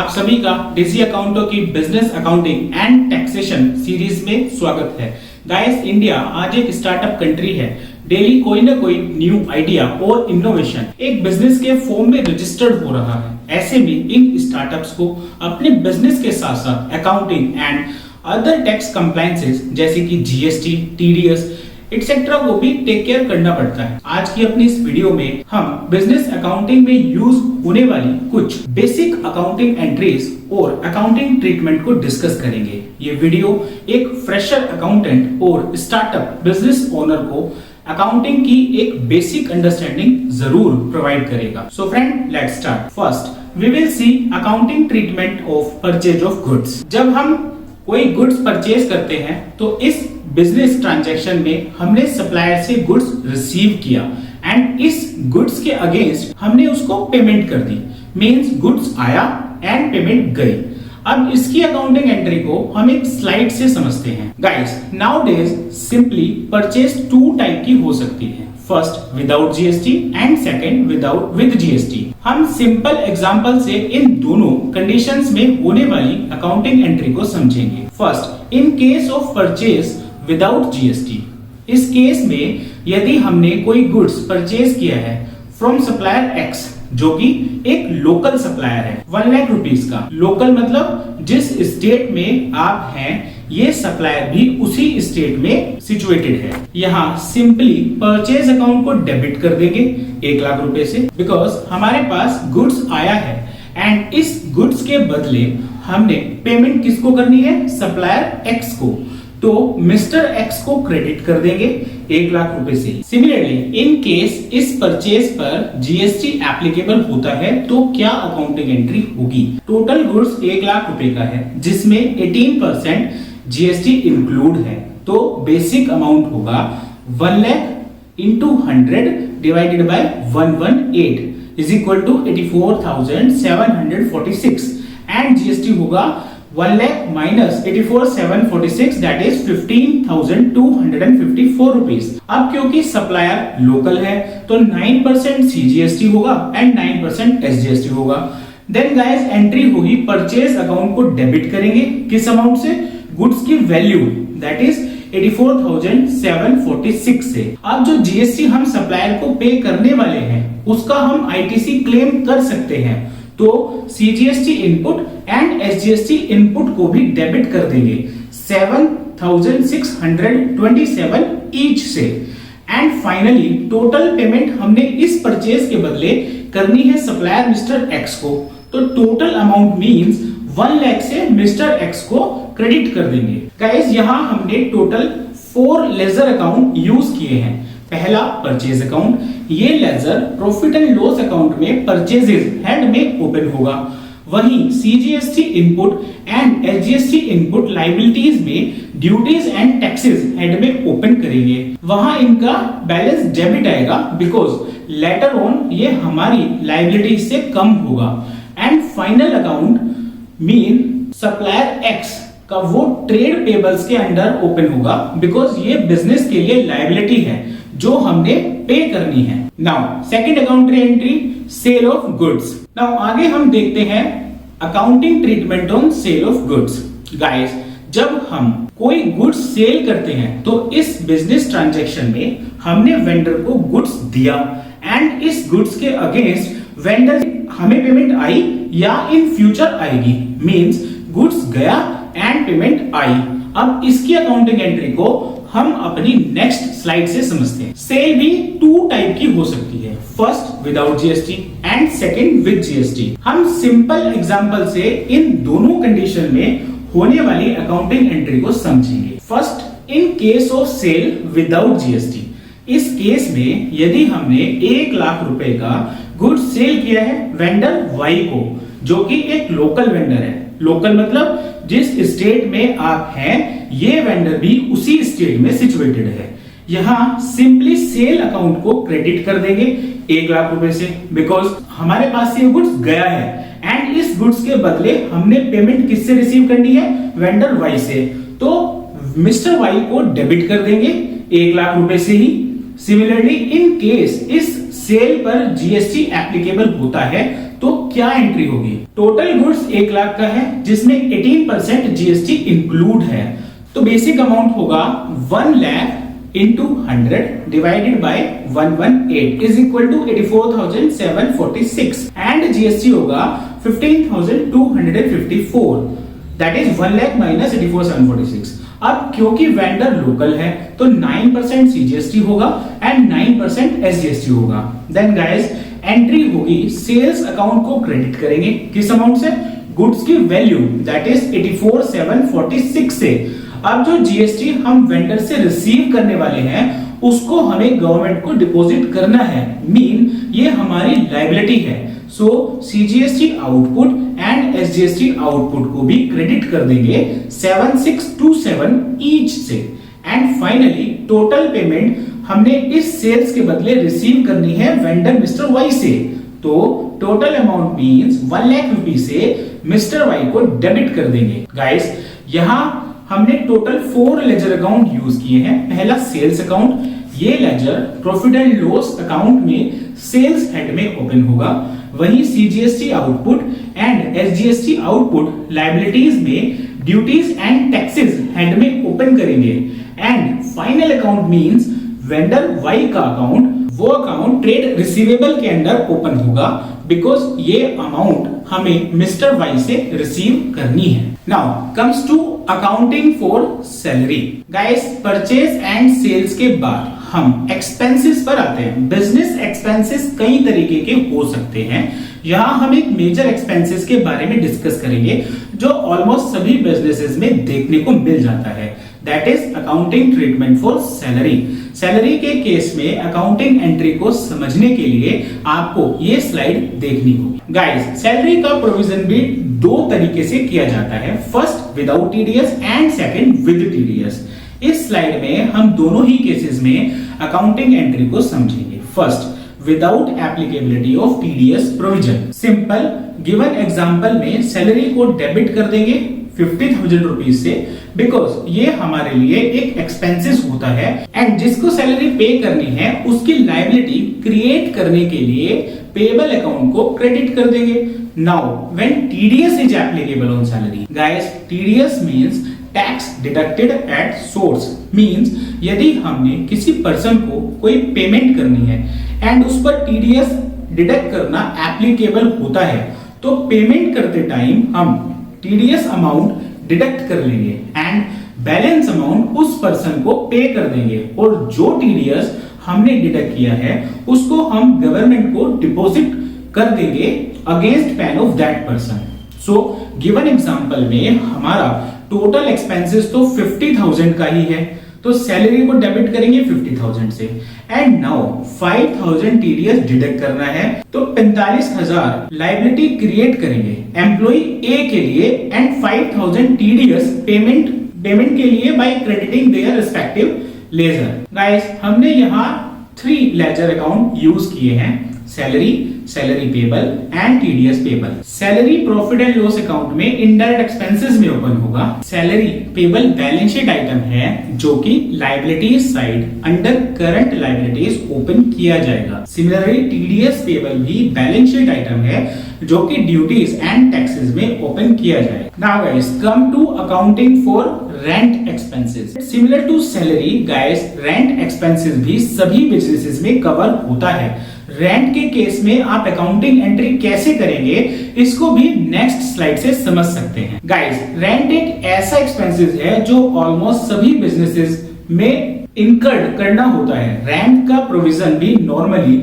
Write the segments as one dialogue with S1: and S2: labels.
S1: आप सभी का डिजी अकाउंटों की business accounting and taxation series में स्वागत है। गाइस, इंडिया आज एक स्टार्टअप कंट्री है। डेली कोई ना कोई न्यू आइडिया और इनोवेशन एक बिजनेस के फॉर्म में रजिस्टर्ड हो रहा है। ऐसे में इन स्टार्टअप्स को अपने बिजनेस के साथ साथ accounting and other tax compliances जैसे कि जीएसटी, टीडीएस एक्सेट्रा को भी टेक केयर करना पड़ता है। आज की अपनी इस वीडियो में हम बिजनेस अकाउंटिंग में यूज होने वाली कुछ बेसिक अकाउंटिंग एंट्रीज और अकाउंटिंग ट्रीटमेंट को डिस्कस करेंगे। ये वीडियो एक फ्रेशर अकाउंटेंट और स्टार्टअप बिजनेस ओनर को अकाउंटिंग की एक बेसिक अंडरस्टैंडिंग जरूर प्रोवाइड करेगा। So friend, let's start. First we will see accounting treatment of purchase of goods. जब हम कोई गुड्स परचेज करते हैं तो इस बिजनेस ट्रांजैक्शन में हमने सप्लायर से गुड्स रिसीव किया एंड इस गुड्स के अगेंस्ट हमने उसको पेमेंट कर दी। मींस गुड्स आया एंड पेमेंट गई। अब इसकी अकाउंटिंग एंट्री को हम एक स्लाइड से समझते हैं। Guys, nowadays simply purchase two type की हो सकती है। First without GST and second with GST. हम सिंपल एग्जांपल से इन दोनों कंडीशंस में होने वाली अकाउंटिंग एंट्री को समझेंगे। First, in case of purchase without GST. इस केस में यदि हमने कोई गुड्स परचेज किया है फ्रॉम सप्लायर एक्स, जो कि एक लोकल सप्लायर है, 1 लाख रुपीस का। लोकल मतलब जिस स्टेट में आप हैं ये सप्लायर भी उसी स्टेट में सिचुएटेड है। यहाँ सिंपली परचेज अकाउंट को डेबिट कर देंगे 1 लाख रुपए से, बिकॉज हमारे पास गुड्स आया है एंड इस गुड्स के बदले हमने पेमेंट किसको करनी है? सप्लायर एक्स को। तो मिस्टर एक्स को क्रेडिट कर देंगे 1 लाख रुपए से। सिमिलरली इन केस इस परचेज पर जीएसटी एप्लीकेबल होता है तो क्या अकाउंटिंग एंट्री होगी? टोटल गुड्स 1 लाख रुपए का है जिसमें 18% जीएसटी इंक्लूड है, तो बेसिक अमाउंट होगा 1 lakh into 100 divided by 118 is equal to 84,746 and GST होगा 1 lakh minus 84,746 that is 15,254 rupees. अब क्योंकि सप्लायर लोकल है तो 9% सीजीएसटी होगा एंड 9% एसजीएसटी होगा। देन गाइस, एंट्री हुई परचेज अकाउंट को डेबिट करेंगे किस अमाउंट से? गुड्स की वैल्यू दैट इज 84,746 से। अब जो जीएसटी हम सप्लायर को पे करने वाले हैं उसका हम आईटीसी क्लेम कर सकते हैं, तो CGST input and SGST input को भी डेबिट कर देंगे 7,627 ईच से। एंड फाइनली टोटल पेमेंट हमने इस परचेज के बदले करनी है सप्लायर मिस्टर एक्स को, तो टोटल अमाउंट मींस 1 लाख से मिस्टर एक्स को क्रेडिट कर देंगे। गाइस, यहां हमने टोटल 4 लेजर अकाउंट यूज किए हैं। पहला परचेज अकाउंट, ये ledger profit and loss account में परचेजेस हेड में ओपन होगा। वहीं CGST input and SGST input liabilities में ड्यूटीज एंड टैक्सेस हेड में ओपन करेंगे। वहां इनका बैलेंस डेबिट आएगा बिकॉज लेटर ऑन ये हमारी लायबिलिटीज से कम होगा। And final account mean supplier X का वो ट्रेड पेबल्स के अंडर ओपन होगा बिकॉज ये बिजनेस के लिए लायबिलिटी है जो हमने पे करनी है। Now second accounting entry, sale of goods. Now आगे हम देखते हैं accounting treatment on sale of goods. Guys, जब हम कोई गुड्स सेल करते हैं तो इस बिजनेस ट्रांजैक्शन में हमने वेंडर को गुड्स दिया एंड इस गुड्स के अगेंस्ट वेंडर हमें पेमेंट आई या इन फ्यूचर आएगी। मींस गुड्स गया एंड पेमेंट आई। अब इसकी अकाउंटिंग एंट्री को हम अपनी नेक्स्ट स्लाइड से समझते हैं। सेल भी 2 टाइप की हो सकती है, first without GST and second with GST. हम सिंपल एग्जांपल से इन दोनों कंडीशन में होने वाली अकाउंटिंग एंट्री को समझेंगे। First, in case of sale without GST. इस केस में यदि हमने 1 लाख रुपए का गुड्स सेल किया है वेंडर वाई को, जो कि एक लोकल वेंडर है। लोकल मतलब जिस स्टेट में आप हैं ये वेंडर भी उसी स्टेट में सिचुएटेड है। यहां सिंपली सेल अकाउंट को क्रेडिट कर देंगे 1 लाख रुपए से, बिकॉज हमारे पास ये गुड्स गया है एंड इस गुड्स के बदले हमने पेमेंट किससे रिसीव करनी है? वेंडर वाई से, तो मिस्टर वाई को डेबिट कर देंगे 1 लाख रुपए से ही। सिमिलरली इन केस इस सेल पर जीएसटी एप्लीकेबल होता है तो क्या एंट्री होगी? टोटल गुड्स 1 लाख का है जिसमें 18% जीएसटी इंक्लूड है, तो बेसिक अमाउंट होगा 1 lakh into 100 divided by 118 is equal to 84,746 and GST होगा 15,254, that is 1 lakh minus 84,746। अब क्योंकि वेंडर लोकल है तो 9% CGST होगा एंड 9% SGST होगा। देन गाइस एंट्री होगी सेल्स अकाउंट को क्रेडिट करेंगे किस अमाउंट से? गुड्स की वैल्यू दैट इज 84,746 से। अब जो जीएसटी हम वेंडर से रिसीव करने वाले हैं उसको हमें गवर्नमेंट को डिपॉजिट करना है, मीन ये हमारी लायबिलिटी है। So CGST output and SGST output को भी क्रेडिट कर देंगे 7627 ईच से। एंड फाइनली टोटल पेमेंट हमने इस सेल्स के बदले रिसीव करनी है वेंडर मिस्टर वाई से, तो टोटल अमाउंट मींस 1 लाख रुपए से मिस्टर वाई को डेबिट कर देंगे। गाइस यहां हमने टोटल 4 लेजर अकाउंट यूज किए हैं। पहला सेल्स अकाउंट, ये ledger profit and loss account में सेल्स हेड में ओपन होगा, वहीं CGST output and SGST output liabilities में ड्यूटीज एंड टैक्सेस हेड में ओपन करेंगे। And final account means vendor Y का अकाउंट, वो अकाउंट ट्रेड रिसीवेबल के अंदर ओपन होगा बिकॉज ये अमाउंट हमें मिस्टर वाई से रिसीव करनी है। Now comes to accounting for salary. Guys purchase and sales के बाद हम एक्सपेंसेस पर आते हैं। बिजनेस एक्सपेंसेस कई तरीके के हो सकते हैं, यहां हम एक मेजर एक्सपेंसेस के बारे में डिस्कस करेंगे जो ऑलमोस्ट सभी बिजनेसेस में देखने को मिल जाता है, that is accounting treatment for salary. Salary के केस में अकाउंटिंग एंट्री को समझने के लिए आपको ये स्लाइड देखनी होगी। गाइस सैलरी का प्रोविजन भी 2 तरीके से किया जाता है, first without TDS and second with TDS. इस स्लाइड में हम दोनों ही केसेस में अकाउंटिंग एंट्री को समझेंगे। First without applicability of TDS provision. Simple given example में सैलरी को डेबिट कर देंगे 50,000 रुपीज से, बिकॉज ये हमारे लिए एक एक्सपेंसेस होता है एंड जिसको सैलरी पे करनी है उसकी लायबिलिटी क्रिएट करने के लिए पेबल अकाउंट को क्रेडिट कर देंगे। Now when TDS is applicable on salary, guys TDS means tax deducted at source, means यदि हमने किसी पर्सन को कोई पेमेंट करनी है एंड उस पर टीडीएस डिडक्ट करना एप्लीकेबल होता है तो पेमेंट करते टाइम हम टीडीएस अमाउंट डिडक्ट कर लेंगे एंड बैलेंस अमाउंट उस पर्सन को पे कर देंगे और जो टीडीएस हमने डिडक्ट किया है उसको हम गवर्नमेंट को डिपॉजिट कर देंगे against pain of that person. So given example में हमारा टोटल एक्सपेंसेस तो 50,000 का ही है, तो सैलरी को डेबिट करेंगे 50,000 से एंड नाउ 5,000 टीडीएस डिडक्ट करना है तो 45,000 लायबिलिटी क्रिएट करेंगे एम्प्लॉय ए के लिए एंड 5,000 टीडीएस पेमेंट के लिए by crediting their respective ledger. Guys हमने यहाँ 3 लेजर अकाउंट यूज किए हैं, salary, salary payable and TDS payable. Salary profit and loss account में इनडायरेक्ट एक्सपेंसेस में ओपन होगा। Salary payable balance sheet item है जो कि लायबिलिटीज side under current liabilities open किया जाएगा। सिमिलरली टीडीएस पेबल भी बैलेंस शीट आइटम है जो कि ड्यूटीज एंड टैक्सेस में ओपन किया जाएगा। Now guys come to accounting for rent expenses. Similar to salary guys rent expenses भी सभी बिजनेसेस में कवर होता है। रेंट के केस में आप अकाउंटिंग एंट्री कैसे करेंगे इसको भी नेक्स्ट स्लाइड से समझ सकते हैं। गाइस रेंट एक ऐसा एक्सपेंसेस है जो ऑलमोस्ट सभी बिजनेसेस में इनकर्ड करना होता है। रेंट का प्रोविजन भी नॉर्मली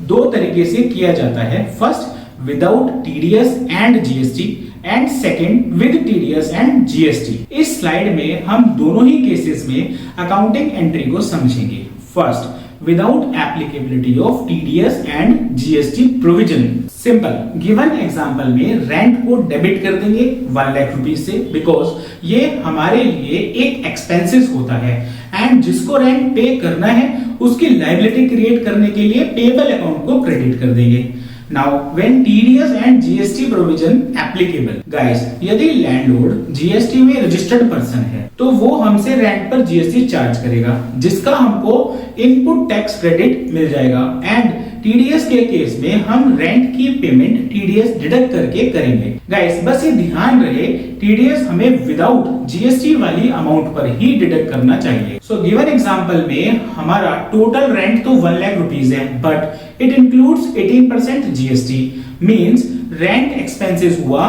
S1: 2 तरीके से किया जाता है, first without TDS and GST and second with TDS and GST. इस स्लाइड में हम दोनों ही केसेस में अकाउंटिंग एंट्री को समझेंगे। First without applicability of TDS and GST provision. Simple given example में रेंट को डेबिट कर देंगे 1 लाख रुपीज से, बिकॉज ये हमारे लिए एक एक्सपेंसेस होता है एंड जिसको रेंट पे करना है उसकी लायबिलिटी क्रिएट करने के लिए पेबल अकाउंट को क्रेडिट कर देंगे। Now when TDS and GST provision applicable, guys यदि लैंडलॉर्ड जीएसटी में रजिस्टर्ड पर्सन है तो वो हमसे रेंट पर जीएसटी चार्ज करेगा जिसका हमको इनपुट टैक्स क्रेडिट मिल जाएगा एंड टीडीएस के केस में हम रेंट की पेमेंट टीडीएस डिडक्ट करके करेंगे। गाइस बस ये ध्यान रहे, टीडीएस हमें विदाउट जीएसटी वाली अमाउंट पर ही डिडक्ट करना चाहिए। सो गिवन एग्जांपल में हमारा टोटल रेंट तो 1 लाख रुपीस है, but it includes 18% GST, means rent expenses हुआ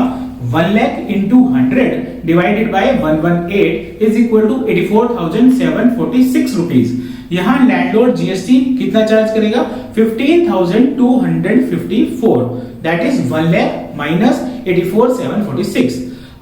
S1: 1 lakh into 100 divided by 118 is equal to 84,746 rupees. यहाँ लैंडलॉर्ड जीएसटी कितना चार्ज करेगा? 15,254, दैट इज 1 लाख माइनस 84,746।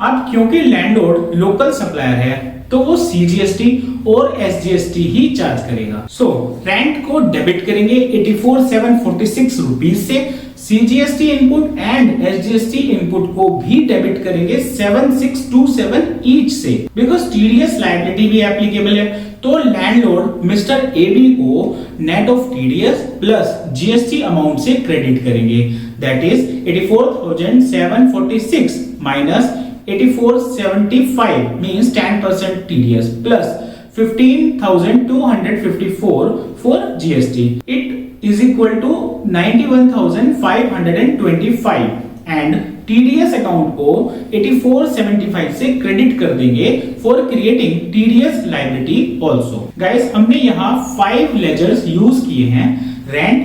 S1: अब क्योंकि लैंडलॉर्ड लोकल सप्लायर है तो वो सीजीएसटी और एसजीएसटी ही चार्ज करेगा। सो रेंट को डेबिट करेंगे 84,746 रुपीस से, CGST input and SGST input को भी डेबिट करेंगे 7627 ईच से, बिकॉज टीडीएस लायबिलिटी भी एप्लीकेबल है। तो लैंडलॉर्ड मिस्टर एबी को net of TDS plus GST amount से क्रेडिट करेंगे, that is 84,746 minus 8475 means 10% TDS plus 15,254 for GST. It is equal to 91,525 and TDS account को 8475 से क्रेडिट कर देंगे for creating TDS liability also. Guys हमने यहाँ 5 ledgers use किए हैं, rent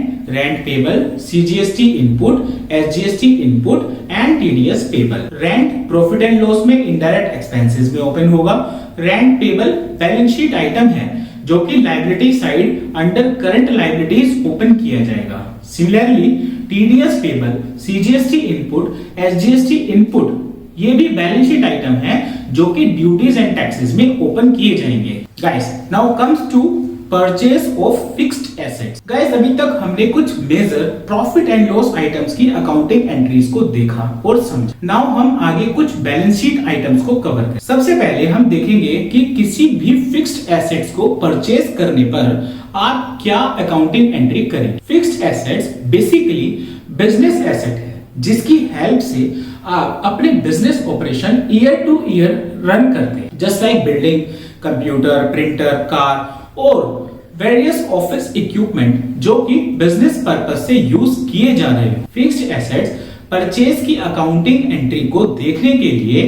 S1: payable, CGST input, SGST input and TDS payable. Rent profit and loss में indirect expenses में ओपन होगा। Rent payable balance sheet item है जो कि liability side under current liabilities open किया जाएगा। Similarly TDS payable, CGST input, SGST input ये भी बैलेंस शीट आइटम है जो कि ड्यूटीज एंड टैक्सेस में ओपन किए जाएंगे। Guys now comes to purchase of fixed assets. Guys अभी तक हमने कुछ major profit and loss items की अकाउंटिंग एंट्रीज को देखा और समझा। नाउ हम आगे कुछ बैलेंस शीट आइटम्स को कवर करें। सबसे पहले हम देखेंगे कि किसी भी फिक्स्ड एसेट्स को परचेज करने पर आप क्या अकाउंटिंग एंट्री करें। Fixed assets basically business asset है जिसकी हेल्प से आप अपने business operation year two year run करते हैं, just like building, computer, printer, car और वेरियस ऑफिस इक्विपमेंट जो कि बिजनेस पर्पस से यूज किए जा रहे हैं। फिक्स्ड एसेट्स परचेज की अकाउंटिंग एंट्री को देखने के लिए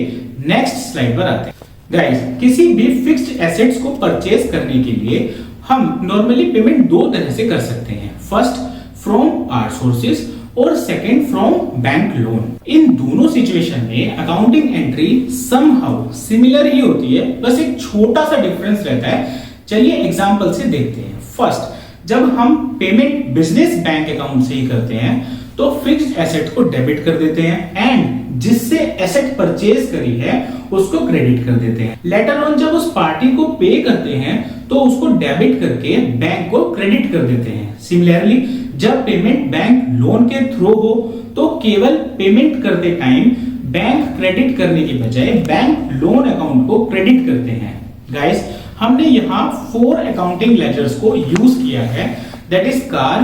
S1: नेक्स्ट स्लाइड पर आते हैं। गाइस किसी भी फिक्स्ड एसेट्स को परचेज करने के लिए हम नॉर्मली पेमेंट 2 तरह से कर सकते हैं, फर्स्ट फ्रॉम आवर सोर्सेज और सेकंड फ्रॉम बैंक लोन। इन दोनों सिचुएशन में अकाउंटिंग एंट्री समहाउ सिमिलर ही होती है, बस एक छोटा सा डिफरेंस रहता है। चलिए एग्जांपल से देखते हैं। फर्स्ट, जब हम पेमेंट बिजनेस बैंक अकाउंट से ही करते हैं तो फिक्स्ड एसेट को डेबिट कर देते हैं एंड जिससे एसेट परचेज करी है उसको क्रेडिट कर देते हैं। लेटर ऑन जब उस पार्टी को पे करते हैं तो उसको डेबिट करके बैंक को क्रेडिट कर देते हैं। सिमिलरली जब पेमेंट बैंक लोन के थ्रू हो तो केवल पेमेंट करते टाइम बैंक क्रेडिट करने की बजाय बैंक लोन अकाउंट को क्रेडिट करते हैं। गाइस हमने यहाँ 4 अकाउंटिंग लेजर्स को यूज किया है, that is car,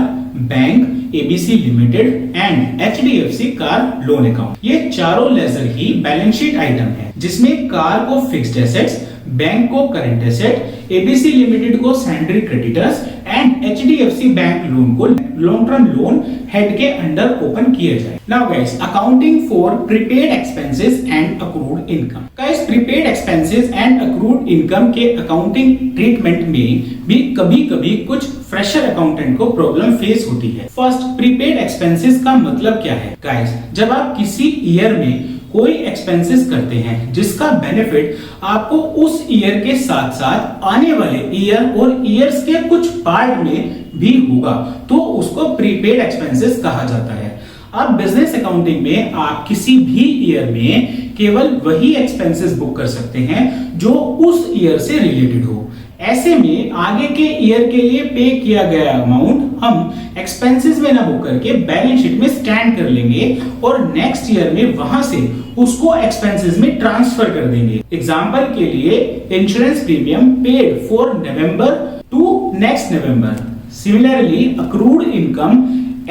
S1: bank, ABC limited and HDFC car loan account. ये चारों लेजर ही बैलेंस शीट आइटम है जिसमें कार को फिक्स्ड एसेट्स, बैंक को करंट एसेट, एबीसी लिमिटेड को sundry creditors and HDFC bank loan को लॉन्ग टर्म लोन हेड के अंडर ओपन किया जाए। Now guys accounting for prepaid expenses and accrued income. Guys prepaid expenses and accrued income के accounting treatment में भी कभी-कभी कुछ फ्रेशर अकाउंटेंट को प्रॉब्लम फेस होती है। फर्स्ट, प्रीपेड एक्सपेंसेस का मतलब क्या है? गाइस जब आप किसी ईयर में कोई एक्सपेंसेस करते हैं जिसका बेनिफिट आपको उस ईयर के साथ साथ आने वाले ईयर और ईयर्स के कुछ पार्ट में भी होगा तो उसको प्रीपेड एक्सपेंसेस कहा जाता है। अब बिजनेस अकाउंटिंग में आप किसी भी ईयर में केवल वही एक्सपेंसेस बुक कर सकते हैं जो उस ईयर से रिलेटेड हो। ऐसे में आगे के ईयर के लिए पे किया गया अमाउंट हम एक्सपेंसेस में ना बुक करके बैलेंस शीट में स्टैंड कर लेंगे और नेक्स्ट ईयर में वहां से उसको एक्सपेंसेस में ट्रांसफर कर देंगे। एग्जांपल के लिए insurance premium paid for November to next November. Similarly accrued income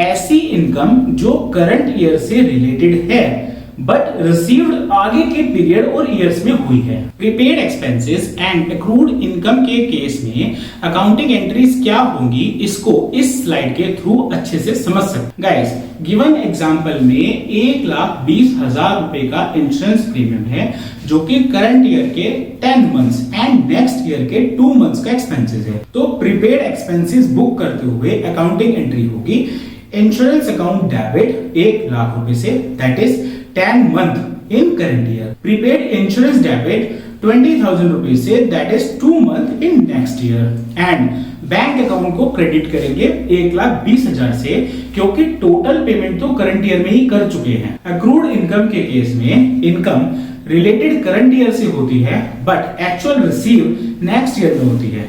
S1: ऐसी इनकम जो करंट ईयर से रिलेटेड है बट रिसीव्ड आगे के पीरियड और ईयर्स में हुई है। Prepaid expenses and accrued income के केस में अकाउंटिंग एंट्रीज क्या होंगी, इसको इस स्लाइड के थ्रू अच्छे से समझ सकते। गाइस, गिवन एग्जांपल में 1,20,000 रुपए का इंश्योरेंस प्रीमियम है, जो कि करंट ईयर के 10 मंथ्स एंड नेक्स्ट ईयर के 2 मंथ्स का एक्सपेंसेस है। तो प्रीपेड एक्सपेंसेस बुक करते हुए अकाउंटिंग एंट्री होगी इंश्योरेंस अकाउंट डेबिट 1,00,000 रुपए से, that is 10 month in current year. Prepaid insurance debit 20,000 rupees से, that is 2 month in next year. And bank account को क्रेडिट करेंगे 1,20,000 से, क्योंकि टोटल पेमेंट तो करंट ईयर में ही कर चुके हैं। अक्रूड इनकम के केस में इनकम रिलेटेड करंट ईयर से होती है, but actual receive next year में होती है।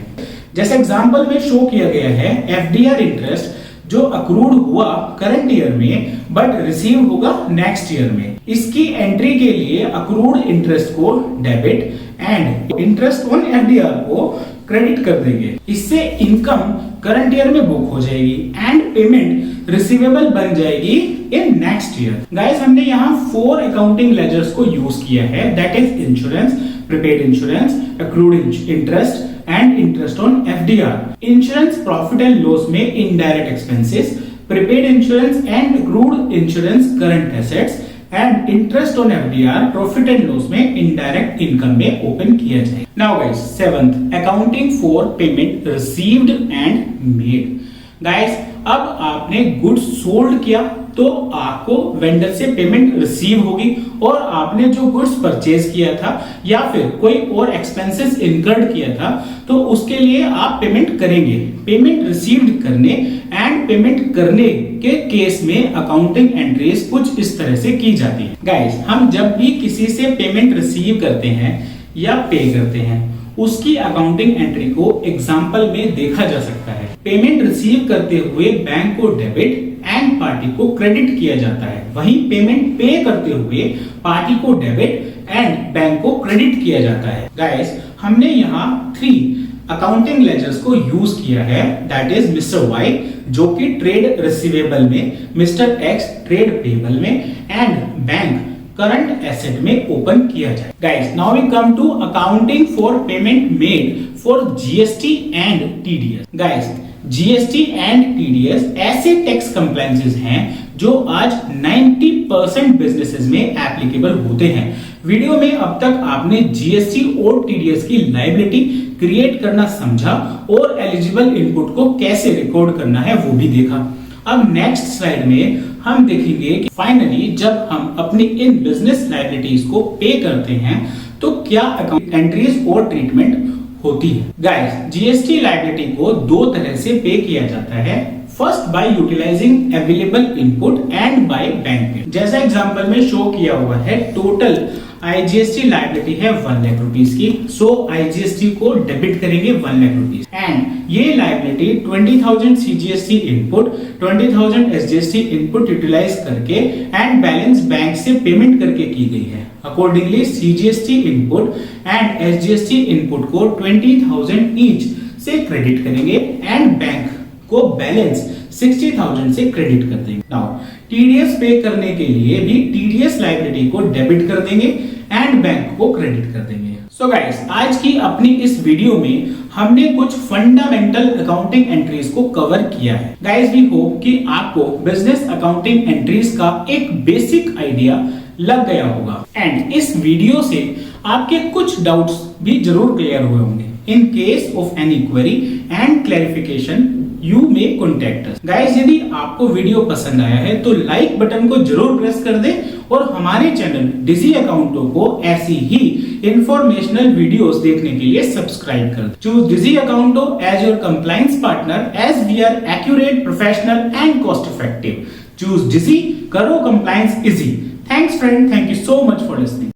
S1: जैसे एग्जांपल में शो किया गया है, एफडीआर इंटरेस्ट जो अक्रूड हुआ करंट ईयर में बट रिसीव होगा नेक्स्ट ईयर में। इसकी एंट्री के लिए अक्रूड इंटरेस्ट को debit and interest on FDR को क्रेडिट कर देंगे। इससे इनकम करंट ईयर में बुक हो जाएगी एंड पेमेंट रिसीवेबल बन जाएगी इन नेक्स्ट ईयर। गाइस, हमने यहाँ 4 अकाउंटिंग लेजर्स को यूज किया है, that is insurance, prepaid insurance, accrued interest and interest on FDR. Insurance profit and loss में indirect expenses, prepaid insurance and accrued insurance current assets and interest on FDR profit and loss में indirect income में open किया जाए। Now guys, 7th accounting for payment received and made. Guys, अब आपने goods sold किया तो आपको vendor से पेमेंट रिसीव होगी, और आपने जो गुड्स परचेज किया था या फिर कोई और एक्सपेंसेस इनकर्ड किया था तो उसके लिए आप पेमेंट करेंगे। पेमेंट रिसीव्ड करने एंड पेमेंट करने के केस में अकाउंटिंग एंट्रीज कुछ इस तरह से की जाती है। गाइस, हम जब भी किसी से पेमेंट रिसीव करते हैं या पे करते हैं, उसकी अकाउंटिंग एंट्री को एग्जांपल में देखा जा सकता है। पेमेंट रिसीव करते हुए बैंक को डेबिट एंड पार्टी को क्रेडिट किया जाता है, वहीं पेमेंट पे करते हुए पार्टी को डेबिट एंड बैंक को क्रेडिट किया जाता है। गाइस, हमने यहाँ 3 अकाउंटिंग लेजर्स को यूज किया है, दैट इज मिस्टर वाई जो कि ट्रेड रिसीवेबल में, मिस्टर एक्स ट्रेड पेबल में एंड बैंक करंट एसेट में ओपन किया जाए। Guys, now we come to accounting for payment made for GST and TDS. Guys, GST and TDS ऐसे tax compliances हैं जो आज 90% बिजनेसेस में एप्लीकेबल होते हैं। वीडियो में अब तक आपने जीएसटी और टीडीएस की लायबिलिटी क्रिएट करना समझा और एलिजिबल इनपुट को कैसे रिकॉर्ड करना है वो भी देखा। अब नेक्स्ट स्लाइड में हम देखेंगे कि फाइनली जब हम अपनी इन बिजनेस लायबिलिटीज को पे करते हैं तो क्या अकाउंट एंट्रीज और ट्रीटमेंट होती है। गाइस, जीएसटी लायबिलिटी को 2 तरह से पे किया जाता है, first by utilising available input and by bank pay. जैसा एग्जांपल में शो किया हुआ है, टोटल आईजीएसटी लायबिलिटी है 1 लाख रुपीस की, सो आईजीएसटी को डेबिट करेंगे 1 लाख रुपीस एंड ये liability 20,000 CGST input, 20,000 SGST input utilise करके एंड बैलेंस बैंक से पेमेंट करके की गई है। Accordingly CGST input and SGST input को 20,000 ईच से क्रेडिट करेंगे एंड बैंक को बैलेंस 60,000 से क्रेडिट कर देंगे। नाउ टीडीएस पे करने के लिए भी टीडीएस लायबिलिटी को डेबिट कर देंगे एंड बैंक को क्रेडिट कर देंगे। सो गाइस, आज की अपनी इस वीडियो में हमने कुछ फंडामेंटल अकाउंटिंग एंट्रीज को कवर किया है। गाइस, वी होप कि आपको बिजनेस अकाउंटिंग एंट्रीज का एक बेसिक आइडिया लग गया होगा एंड इस वीडियो से आपके कुछ डाउट्स भी जरूर क्लियर हुए होंगे। इन case of any query and clarification you may contact us. Guys, यदि आपको वीडियो पसंद आया है तो लाइक बटन को जरूर प्रेस कर दें और हमारे चैनल डिजी अकाउंटो को ऐसी ही इंफॉर्मेशनल वीडियोस देखने के लिए सब्सक्राइब कर दें। Choose Digi Accounto as your compliance partner as we are accurate, professional and cost effective. Choose Digi, करो compliance easy. Thanks friend, thank you so much for listening.